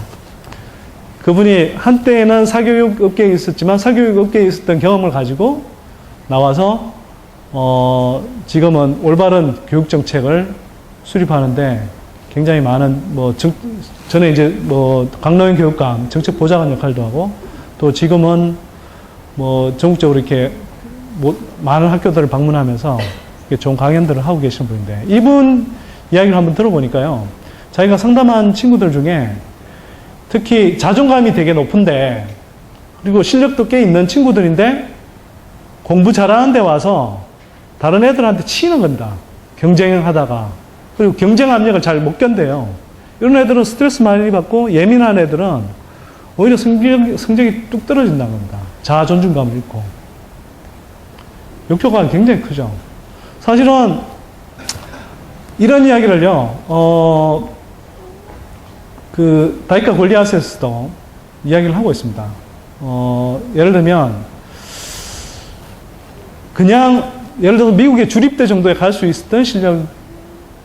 그분이 한때는 사교육 업계에 있었지만 사교육 업계에 있었던 경험을 가지고 나와서 지금은 올바른 교육 정책을 수립하는데 굉장히 많은 저는 이제 강로인 교육감 정책 보좌관 역할도 하고, 또 지금은 전국적으로 이렇게 많은 학교들을 방문하면서 좋은 강연들을 하고 계신 분인데, 이분 이야기를 한번 들어보니까요, 자기가 상담한 친구들 중에 특히 자존감이 되게 높은데, 그리고 실력도 꽤 있는 친구들인데 공부 잘하는 데 와서 다른 애들한테 치이는 겁니다. 경쟁하다가. 그리고 경쟁 압력을 잘 못 견뎌요. 이런 애들은 스트레스 많이 받고, 예민한 애들은 오히려 성적이 뚝 떨어진다는 겁니다. 자아 존중감을 잃고. 역효과가 굉장히 크죠. 사실은 이런 이야기를요, 다이카 골리앗에서도 이야기를 하고 있습니다. 예를 들면, 예를 들어서 미국의 주립대 정도에 갈 수 있었던 실력,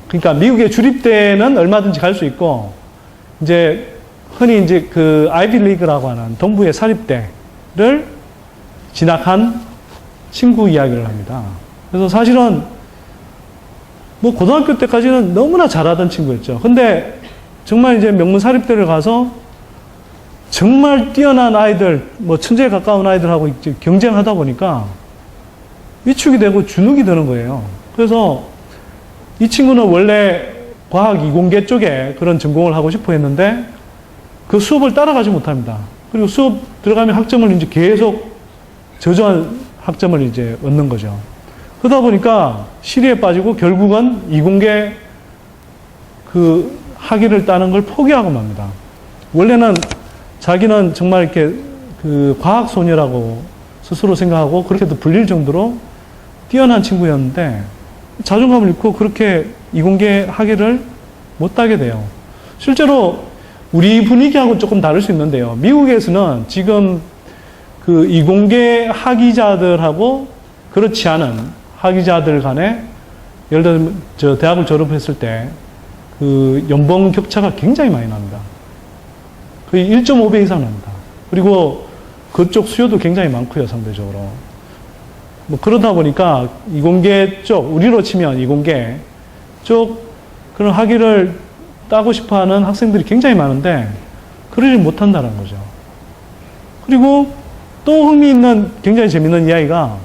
그러니까 미국의 주립대는 얼마든지 갈 수 있고, 이제 흔히 이제 아이비 리그라고 하는 동부의 사립대를 진학한 친구 이야기를 합니다. 그래서 사실은 고등학교 때까지는 너무나 잘하던 친구였죠. 근데 정말 이제 명문 사립대를 가서 정말 뛰어난 아이들, 천재에 가까운 아이들하고 이제 경쟁하다 보니까 위축이 되고 주눅이 드는 거예요. 그래서 이 친구는 원래 과학 이공계 쪽에 그런 전공을 하고 싶어 했는데 그 수업을 따라가지 못합니다. 그리고 수업 들어가면 학점을 이제 계속 저조한 학점을 이제 얻는 거죠. 그러다 보니까 시리에 빠지고 결국은 이공계 그 학위를 따는 걸 포기하고 맙니다. 원래는 자기는 정말 이렇게 그 과학 소녀라고 스스로 생각하고 그렇게도 불릴 정도로 뛰어난 친구였는데 자존감을 잃고 그렇게 이공계 학위를 못 따게 돼요. 실제로 우리 분위기하고 조금 다를 수 있는데요. 미국에서는 지금 그 이공계 학위자들하고 그렇지 않은 학위자들 간에 예를 들면 저 대학을 졸업했을 때 그 연봉 격차가 굉장히 많이 납니다. 거의 1.5배 이상 납니다. 그리고 그쪽 수요도 굉장히 많고요, 상대적으로. 뭐 그러다 보니까 이공계 쪽, 우리로 치면 이공계 쪽 그런 학위를 따고 싶어 하는 학생들이 굉장히 많은데 그러지 못한다는 거죠. 그리고 또 흥미있는 굉장히 재밌는 이야기가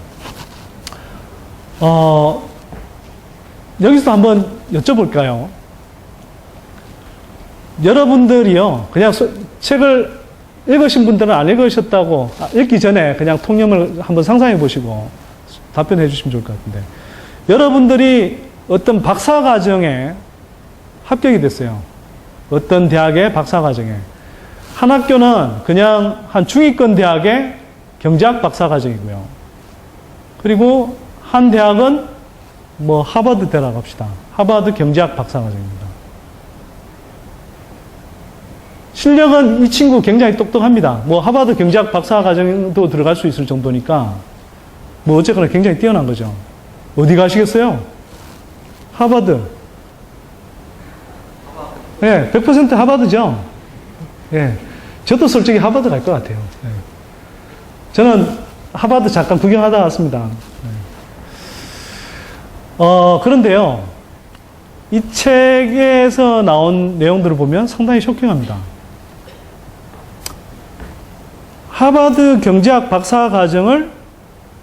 여기서 한번 여쭤볼까요? 여러분들이요, 그냥 책을 읽으신 분들은 안 읽으셨다고, 읽기 전에 그냥 통념을 한번 상상해 보시고 답변해 주시면 좋을 것 같은데, 여러분들이 어떤 박사과정에 합격이 됐어요. 어떤 대학의 박사과정에. 한 학교는 그냥 한 중위권 대학의 경제학 박사과정이고요. 그리고 한 대학은 뭐 하버드대라고 합시다. 하버드 경제학 박사과정입니다. 실력은 이 친구 굉장히 똑똑합니다. 뭐 하버드 경제학 박사과정도 들어갈 수 있을 정도니까 뭐 어쨌거나 굉장히 뛰어난 거죠. 어디 가시겠어요? 하버드. 예, 100% 하버드죠. 예. 저도 솔직히 하버드 갈 것 같아요. 예. 저는 하버드 잠깐 구경하다 왔습니다. 그런데요, 이 책에서 나온 내용들을 보면 상당히 쇼킹합니다. 하버드 경제학 박사과정을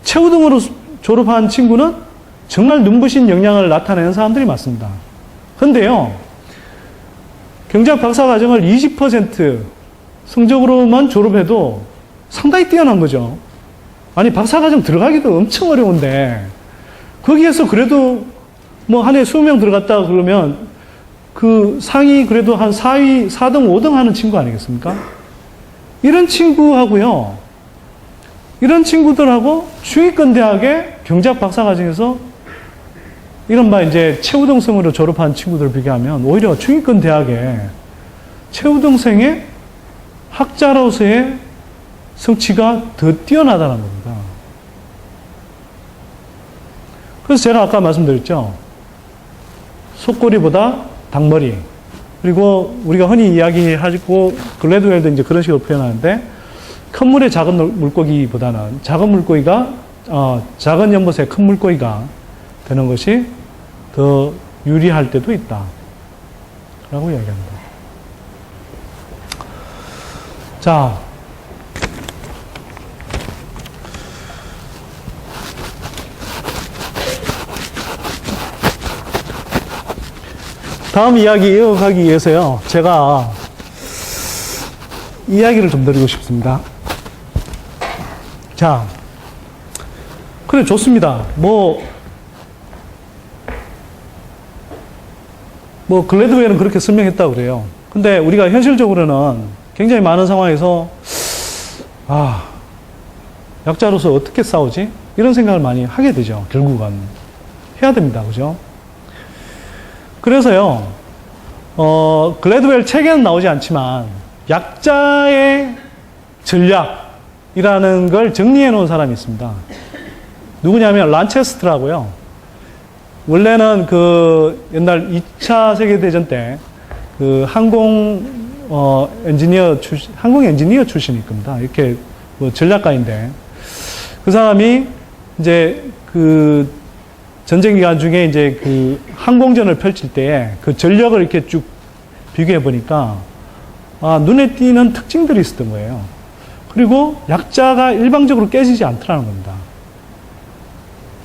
최우등으로 졸업한 친구는 정말 눈부신 역량을 나타내는 사람들이 많습니다. 그런데요, 경제학 박사과정을 20% 성적으로만 졸업해도 상당히 뛰어난 거죠. 아니, 박사과정 들어가기도 엄청 어려운데 거기에서 그래도 뭐 한 해 20명 들어갔다 그러면 그 상위 그래도 한 4위, 4등, 5등 하는 친구 아니겠습니까? 이런 친구하고요, 이런 친구들하고 중위권 대학의 경제학 박사과정에서 이른바 이제 최우등생으로 졸업한 친구들을 비교하면 오히려 중위권 대학의 최우등생의 학자로서의 성취가 더 뛰어나다는 겁니다. 그래서 제가 아까 말씀드렸죠. 속꼬리보다 닭머리. 그리고 우리가 흔히 이야기하고 글래드웰도 이제 그런 식으로 표현하는데 큰 물에 작은 물고기보다는 작은 물고기가 작은 연못에 큰 물고기가 되는 것이 더 유리할 때도 있다. 라고 이야기합니다. 자, 다음 이야기 이어가기 위해서요, 제가 이야기를 좀 드리고 싶습니다. 자, 그래, 좋습니다. 글래드웰은 그렇게 설명했다고 그래요. 근데 우리가 현실적으로는 굉장히 많은 상황에서, 약자로서 어떻게 싸우지? 이런 생각을 많이 하게 되죠. 결국은. 해야 됩니다. 그죠? 그래서요, 글래드웰 책에는 나오지 않지만, 약자의 전략이라는 걸 정리해 놓은 사람이 있습니다. 누구냐면, 란체스트라고요. 원래는 그 옛날 2차 세계대전 때 그 항공 엔지니어 출신일 겁니다. 이렇게 뭐 전략가인데, 그 사람이 이제 그 전쟁 기간 중에 이제 그 항공전을 펼칠 때에 그 전력을 이렇게 쭉 비교해 보니까 눈에 띄는 특징들이 있었던 거예요. 그리고 약자가 일방적으로 깨지지 않더라는 겁니다.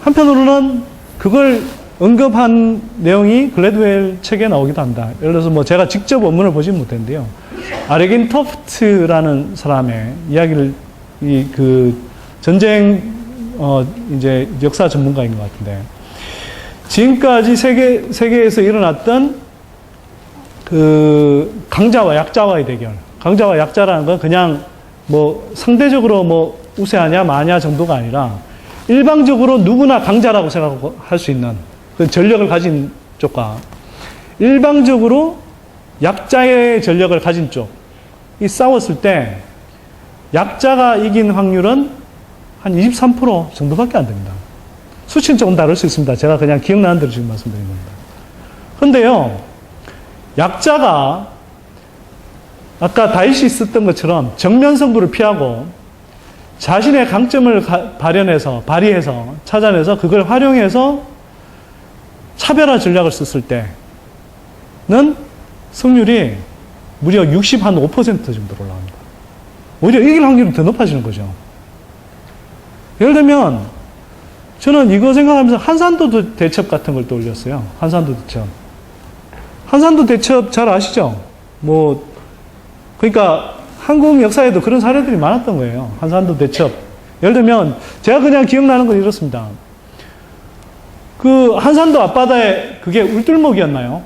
한편으로는 그걸 언급한 내용이 글래드웰 책에 나오기도 합니다. 예를 들어서 뭐 제가 직접 원문을 보진 못했는데요. 아레긴 토프트라는 사람의 이야기를 그 전쟁 이제 역사 전문가인 것 같은데, 지금까지 세계에서 일어났던 그 강자와 약자와의 대결, 강자와 약자라는 건 그냥 뭐 상대적으로 뭐 우세하냐 마냐 정도가 아니라 일방적으로 누구나 강자라고 생각할 수 있는 그 전력을 가진 쪽과 일방적으로 약자의 전력을 가진 쪽이 싸웠을 때 약자가 이긴 확률은 한 23% 정도밖에 안 됩니다. 수치는 조금 다를 수 있습니다. 제가 그냥 기억나는 대로 지금 말씀드린 겁니다. 그런데요, 약자가 아까 다윗이 있었던 것처럼 정면 승부를 피하고 자신의 강점을 발휘해서 찾아내서 그걸 활용해서 차별화 전략을 썼을 때는 승률이 무려 65% 정도로 올라갑니다. 오히려 이길 확률이 더 높아지는 거죠. 예를 들면 저는 이거 생각하면서 한산도 대첩 같은 걸 떠올렸어요. 한산도 대첩. 한산도 대첩 잘 아시죠? 뭐 그러니까 한국 역사에도 그런 사례들이 많았던 거예요. 한산도 대첩. 예를 들면 제가 그냥 기억나는 건 이렇습니다. 그 한산도 앞바다에 그게 울들목이었나요?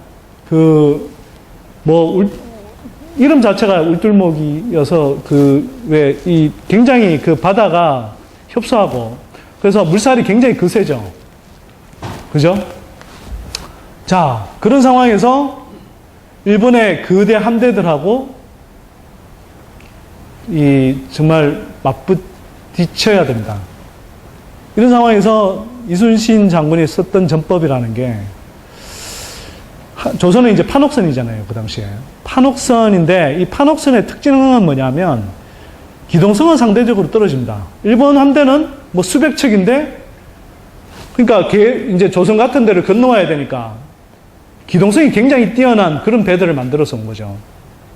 이름 자체가 울들목이어서 굉장히 그 바다가 협소하고 그래서 물살이 굉장히 거세죠. 그죠? 자, 그런 상황에서 일본의 거대 함대들하고 정말 맞부딪혀야 됩니다. 이런 상황에서 이순신 장군이 썼던 전법이라는 게, 조선은 이제 판옥선이잖아요, 그 당시에. 판옥선인데, 이 판옥선의 특징은 뭐냐면, 기동성은 상대적으로 떨어집니다. 일본 함대는 뭐 수백 척인데, 그러니까 이제 조선 같은 데를 건너와야 되니까, 기동성이 굉장히 뛰어난 그런 배들을 만들어서 온 거죠.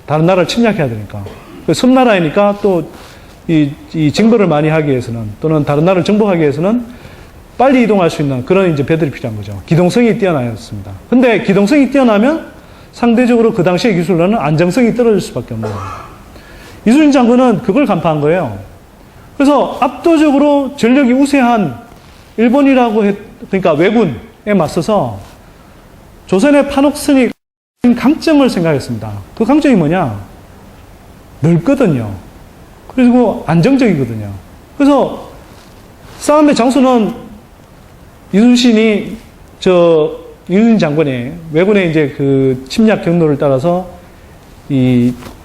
다른 나라를 침략해야 되니까. 섬나라이니까 또 이 징벌을 많이 하기 위해서는, 또는 다른 나라를 정복하기 위해서는 빨리 이동할 수 있는 그런 이제 배들이 필요한 거죠. 기동성이 뛰어나였습니다. 근데 기동성이 뛰어나면 상대적으로 그 당시의 기술로는 안정성이 떨어질 수밖에 없는 거예요. 이순신 장군은 그걸 간파한 거예요. 그래서 압도적으로 전력이 우세한 일본이라고 그러니까 왜군에 맞서서 조선의 판옥선이 강점을 생각했습니다. 그 강점이 뭐냐? 넓거든요. 그리고 안정적이거든요. 그래서 싸움의 장소는 이순신 장군이 왜군의 이제 그 침략 경로를 따라서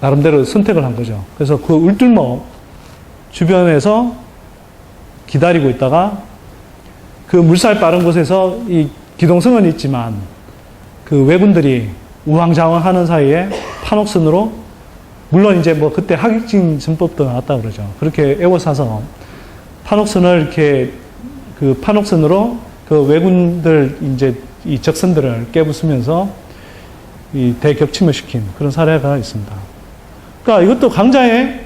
나름대로 선택을 한 거죠. 그래서 그 울들목 주변에서 기다리고 있다가 그 물살 빠른 곳에서 이 기동성은 있지만 그 왜군들이 우왕좌왕하는 사이에 판옥선으로, 물론 이제 뭐 그때 하객진 전법도 나왔다 그러죠. 그렇게 에워싸서 판옥선을 이렇게 그 판옥선으로 그 왜군들 이제 이 적선들을 깨부수면서 이 대격침을 시킨 그런 사례가 있습니다. 그러니까 이것도 강자의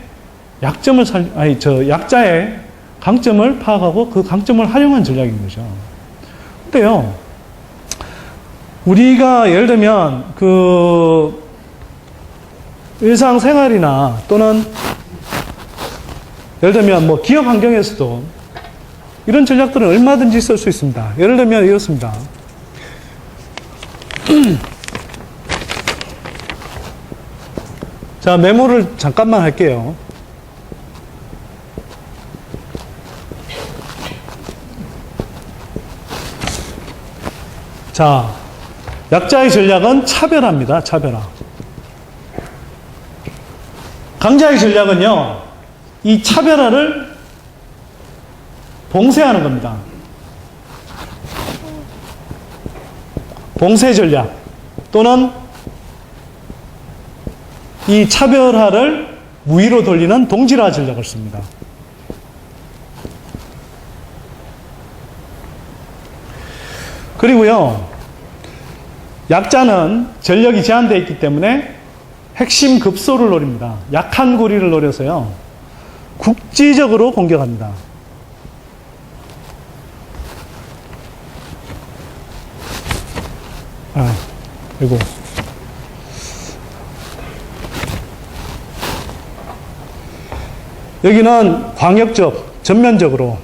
약자의 강점을 파악하고 그 강점을 활용한 전략인 거죠. 근데요, 우리가 예를 들면 그 일상생활이나 또는 예를 들면 뭐 기업 환경에서도 이런 전략들은 얼마든지 쓸 수 있습니다. 예를 들면 이렇습니다. 자, 메모를 잠깐만 할게요. 자, 약자의 전략은 차별화입니다. 차별화. 강자의 전략은요, 이 차별화를 봉쇄하는 겁니다. 봉쇄 전략 또는 이 차별화를 무위로 돌리는 동질화 전략을 씁니다. 그리고요, 약자는 전력이 제한되어 있기 때문에 핵심 급소를 노립니다. 약한 고리를 노려서요, 국지적으로 공격합니다. 그리고 여기는 광역적, 전면적으로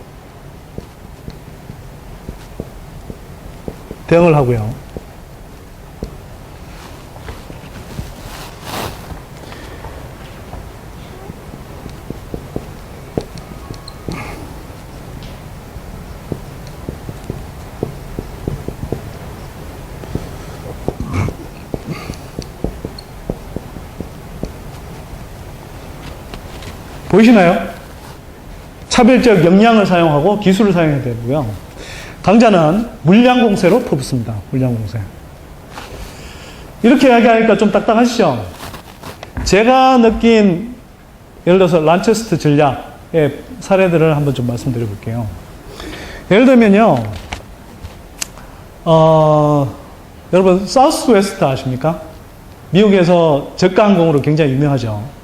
대응을 하고요. 보이시나요? 차별적 역량을 사용하고 기술을 사용해야 되고요. 강자는 물량공세로 퍼붓습니다. 물량공세. 이렇게 이야기하니까 좀 딱딱하시죠? 제가 느낀 예를 들어서 란체스터 전략의 사례들을 한번 좀 말씀드려 볼게요. 예를 들면요. 여러분 사우스 웨스트 아십니까? 미국에서 저가 항공으로 굉장히 유명하죠.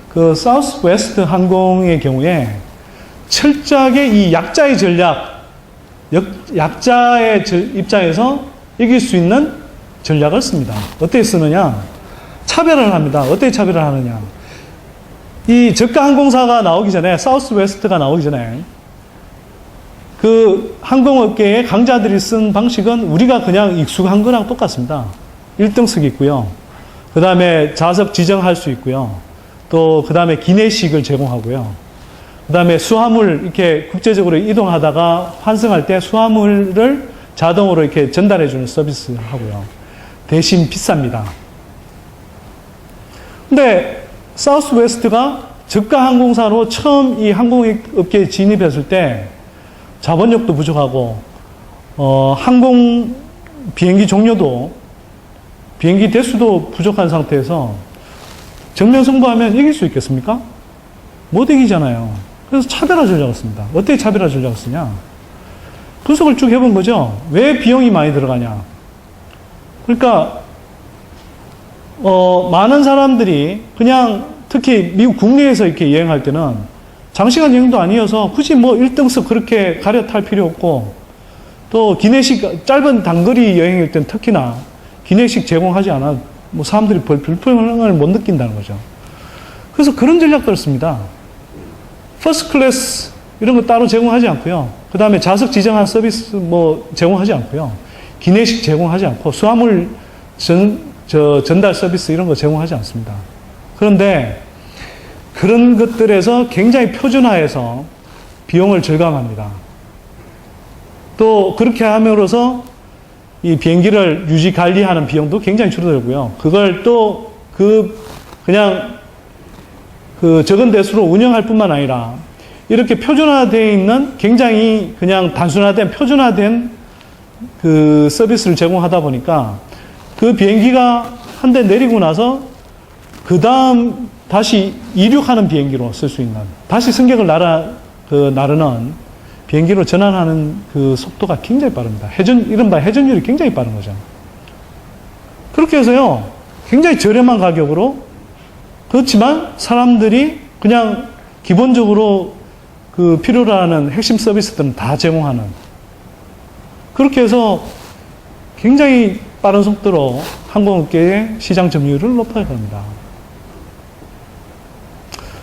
그 사우스 웨스트 항공의 경우에 철저하게 이 약자의 전략, 약자의 입장에서 이길 수 있는 전략을 씁니다. 어떻게 쓰느냐? 차별을 합니다. 어떻게 차별을 하느냐? 이 저가 항공사가 나오기 전에, 사우스 웨스트가 나오기 전에 그 항공업계의 강자들이 쓴 방식은 우리가 그냥 익숙한 거랑 똑같습니다. 1등석이 있고요. 그 다음에 좌석 지정할 수 있고요. 또 그 다음에 기내식을 제공하고요. 그 다음에 수화물 이렇게 국제적으로 이동하다가 환승할 때 수화물을 자동으로 이렇게 전달해주는 서비스 하고요. 대신 비쌉니다. 근데 사우스 웨스트가 저가 항공사로 처음 이 항공업계에 진입했을 때 자본력도 부족하고 항공 비행기 종류도 비행기 대수도 부족한 상태에서 정면 승부하면 이길 수 있겠습니까? 못 이기잖아요. 그래서 차별화 전략을 씁니다. 어떻게 차별화 전략을 쓰냐? 분석을 쭉 해본 거죠. 왜 비용이 많이 들어가냐? 그러니까 많은 사람들이 그냥 특히 미국 국내에서 이렇게 여행할 때는 장시간 여행도 아니어서 굳이 뭐 1등석 그렇게 가려 탈 필요 없고 또 기내식 짧은 단거리 여행일 땐 특히나 기내식 제공하지 않아 뭐 사람들이 별 불편함을 못 느낀다는 거죠. 그래서 그런 전략들을 씁니다. 퍼스트 클래스 이런 거 따로 제공하지 않고요. 그 다음에 좌석 지정한 서비스 뭐 제공하지 않고요. 기내식 제공하지 않고 수화물 전달 서비스 이런 거 제공하지 않습니다. 그런데 그런 것들에서 굉장히 표준화해서 비용을 절감합니다. 또 그렇게 함으로써 이 비행기를 유지 관리하는 비용도 굉장히 줄어들고요. 그걸 또 그냥 적은 대수로 운영할 뿐만 아니라 이렇게 표준화되어 있는 굉장히 그냥 단순화된 표준화된 그 서비스를 제공하다 보니까 그 비행기가 한 대 내리고 나서 그 다음 다시 이륙하는 비행기로 쓸 수 있는 다시 승객을 나르는 비행기로 전환하는 그 속도가 굉장히 빠릅니다. 이른바 회전율이 굉장히 빠른 거죠. 그렇게 해서요, 굉장히 저렴한 가격으로, 그렇지만 사람들이 그냥 기본적으로 그 필요로 하는 핵심 서비스들은 다 제공하는. 그렇게 해서 굉장히 빠른 속도로 항공업계의 시장 점유율을 높여갑니다.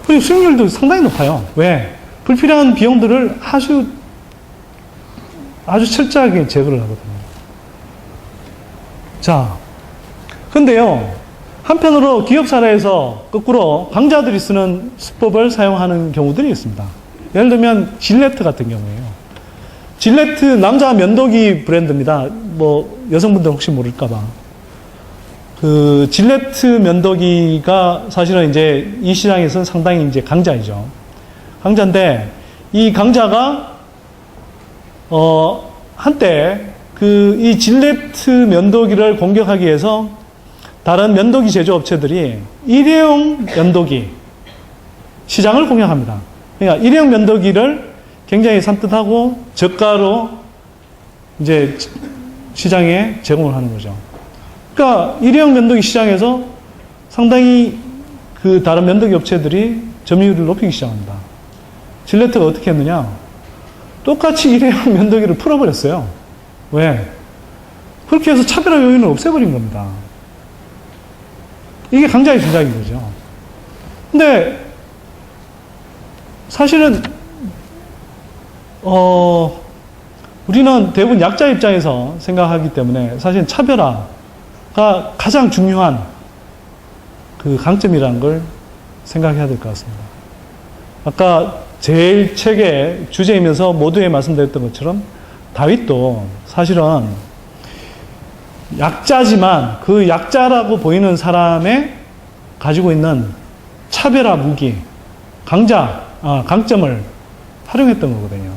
그리고 수익률도 상당히 높아요. 왜? 불필요한 비용들을 아주 철저하게 제거를 하거든요. 자, 근데요, 한편으로 기업 사례에서 거꾸로 강자들이 쓰는 수법을 사용하는 경우들이 있습니다. 예를 들면 질레트 같은 경우에요. 질레트 남자 면도기 브랜드입니다. 뭐 여성분들 혹시 모를까봐. 그 질레트 면도기가 사실은 이제 이 시장에서는 상당히 이제 강자이죠. 강자인데 이 강자가 한때 이 질레트 면도기를 공격하기 위해서 다른 면도기 제조업체들이 일회용 면도기 시장을 공략합니다. 그러니까 일회용 면도기를 굉장히 산뜻하고 저가로 이제 시장에 제공을 하는 거죠. 그러니까 일회용 면도기 시장에서 상당히 그 다른 면도기 업체들이 점유율을 높이기 시작합니다. 질레트가 어떻게 했느냐? 똑같이 일회용 면도기를 풀어버렸어요. 왜? 그렇게 해서 차별화 요인을 없애버린 겁니다. 이게 강자의 주장인 거죠. 근데 사실은 우리는 대부분 약자 입장에서 생각하기 때문에 사실 차별화가 가장 중요한 그 강점이라는 걸 생각해야 될 것 같습니다. 아까 제일 책의 주제이면서 모두에 말씀드렸던 것처럼 다윗도 사실은 약자지만 그 약자라고 보이는 사람의 가지고 있는 차별화 무기, 강점을 활용했던 거거든요.